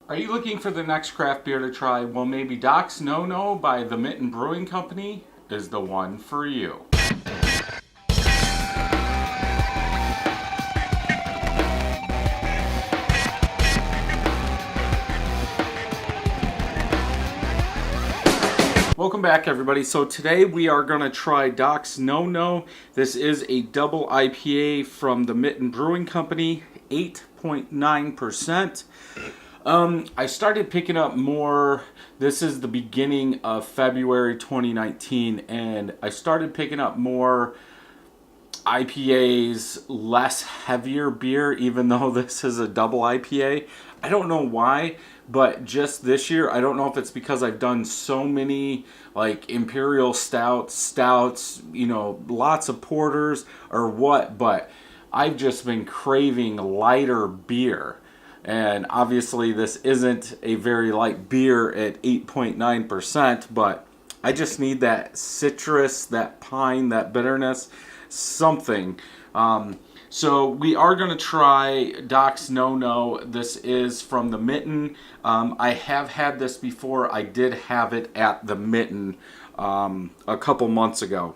Are you looking for the next craft beer to try? Well, maybe Doc's No No by the Mitten Brewing Company is the one for you. Welcome back, everybody. So today we are going to try Doc's No No. This is a double IPA from the Mitten Brewing Company, 8.9%. I started picking up more. This is the beginning of February 2019, and I started picking up more IPAs, less heavier beer, even though this is a double IPA. I don't know why, but just this year, I don't know if it's because I've done so many like imperial stouts, lots of porters or what, but I've just been craving lighter beer. And obviously, this isn't a very light beer at 8.9%, but I just need that citrus, that pine, that bitterness, something. So we are going to try Doc's No No. This is from the Mitten. I have had this before. I did have it at the Mitten a couple months ago.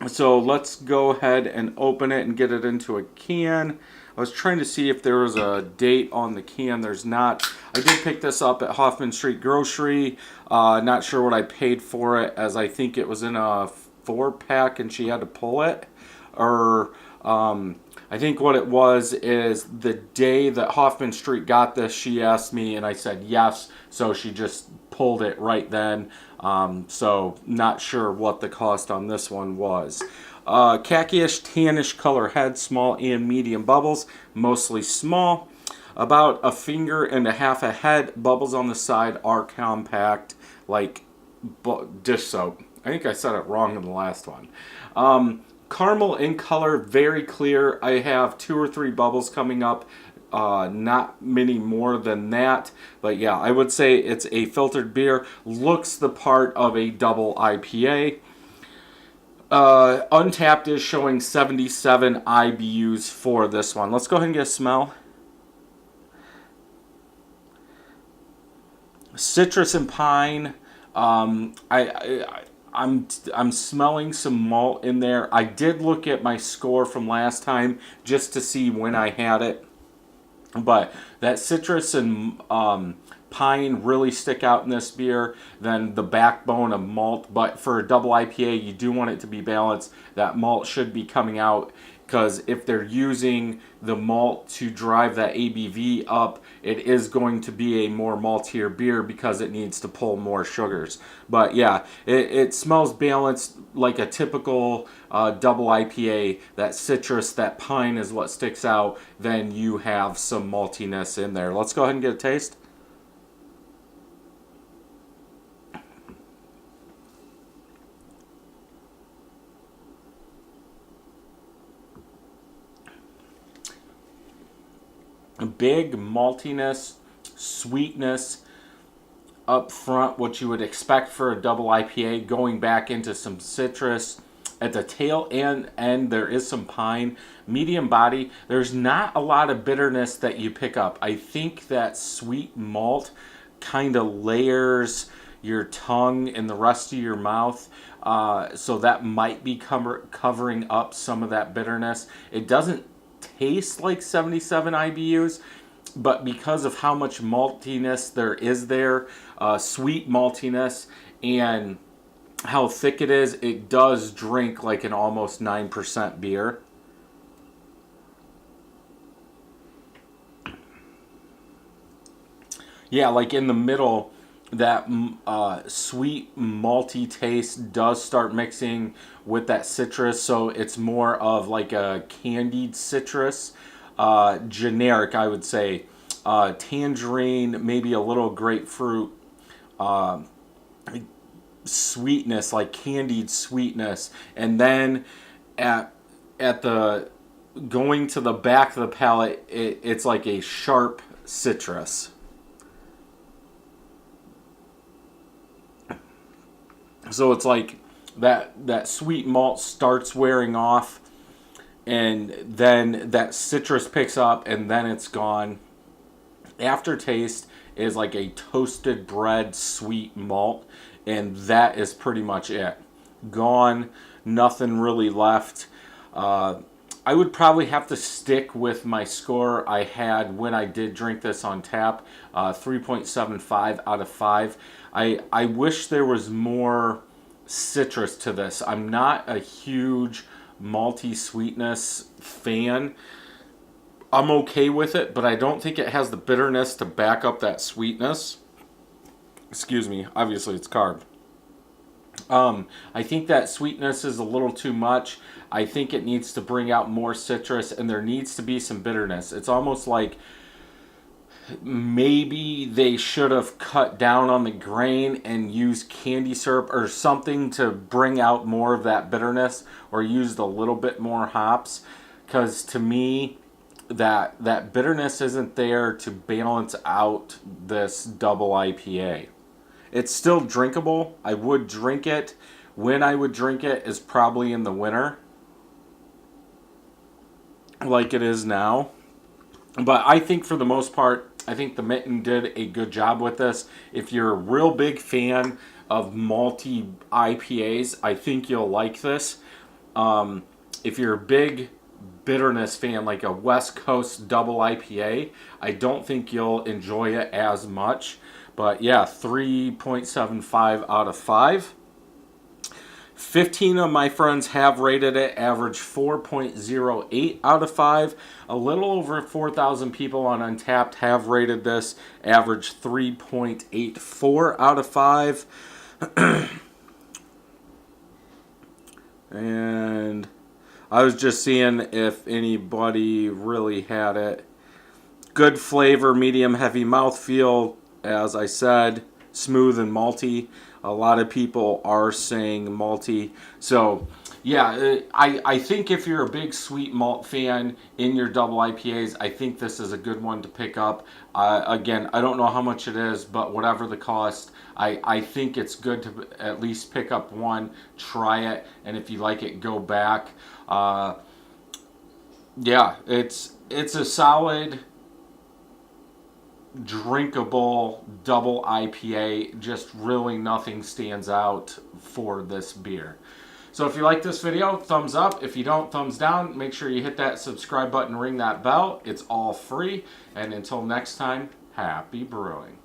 So let's go ahead and open it and get it into a can. I was trying to see if there was a date on the can. There's not. I did pick this up at Hoffman Street Grocery. Not sure what I paid for it, as I think it was in a 4-pack and she had to pull it. Or I think what it was is the day that Hoffman Street got this, she asked me and I said yes. So she just pulled it right then. So not sure what the cost on this one was. Khaki-ish, tannish color head, small and medium bubbles, mostly small. About a finger and a half ahead. Bubbles on the side are compact, like dish soap. I think I said it wrong in the last one. Caramel in color, very clear. I have 2 or 3 bubbles coming up. Not many more than that. But yeah, I would say it's a filtered beer. Looks the part of a double IPA. Untapped is showing 77 IBUs for this one. Let's go ahead and get a smell. Citrus and pine. I'm smelling some malt in there. I did look at my score from last time just to see when I had it. But that citrus and pine really stick out in this beer. Then the backbone of malt. But for a double IPA, you do want it to be balanced. That malt should be coming out, because if they're using the malt to drive that ABV up, it is going to be a more maltier beer because it needs to pull more sugars. But yeah, it smells balanced like a typical double IPA. That citrus, that pine is what sticks out. Then you have some maltiness in there. Let's go ahead and get a taste. Big maltiness, sweetness up front, what you would expect for a double IPA, going back into some citrus. At the tail end, there is some pine. Medium body. There's not a lot of bitterness that you pick up. I think that sweet malt kind of layers your tongue and the rest of your mouth. So that might be covering up some of that bitterness. It doesn't taste like 77 IBUs, but because of how much maltiness there is there, sweet maltiness, and how thick it is, it does drink like an almost 9% beer. Yeah, like in the middle, that sweet malty taste does start mixing with that citrus, so it's more of like a candied citrus. Generic, I would say. Tangerine, maybe a little grapefruit. Uh, Sweetness, like candied sweetness. And then at the going to the back of the palate, it's like a sharp citrus. So it's like that sweet malt starts wearing off, and then that citrus picks up, and then it's gone. Aftertaste is like a toasted bread sweet malt, and that is pretty much it. Gone, nothing really left. I would probably have to stick with my score I had when I did drink this on tap, 3.75 out of 5. I wish there was more citrus to this. I'm not a huge malty sweetness fan. I'm okay with it, but I don't think it has the bitterness to back up that sweetness. Excuse me, obviously it's carb. I think that sweetness is a little too much. I think it needs to bring out more citrus, and there needs to be some bitterness. It's almost like maybe they should have cut down on the grain and used candy syrup or something to bring out more of that bitterness, or used a little bit more hops. Because to me, that bitterness isn't there to balance out this double IPA. It's still drinkable. I would drink it. When I would drink it is probably in the winter, like it is now. But I think for the most part, I think the Mitten did a good job with this. If you're a real big fan of malty IPAs, I think you'll like this. If you're a big bitterness fan, like a West Coast double IPA, I don't think you'll enjoy it as much. But yeah, 3.75 out of 5. 15 of my friends have rated it, average 4.08 out of 5. A little over 4,000 people on Untapped have rated this, average 3.84 out of 5. And I was just seeing if anybody really had it. Good flavor, medium heavy mouthfeel, as I said, smooth and malty. A lot of people are saying malty. So, yeah, I think if you're a big sweet malt fan in your double IPAs, I think this is a good one to pick up. Again, I don't know how much it is, but whatever the cost, I think it's good to at least pick up one, try it, and if you like it, go back. Yeah, it's a solid, drinkable double IPA. Just really nothing stands out for this beer. So if you like this video, thumbs up. If you don't, thumbs down. Make sure you hit that subscribe button, ring that bell. It's all free. And until next time, happy brewing.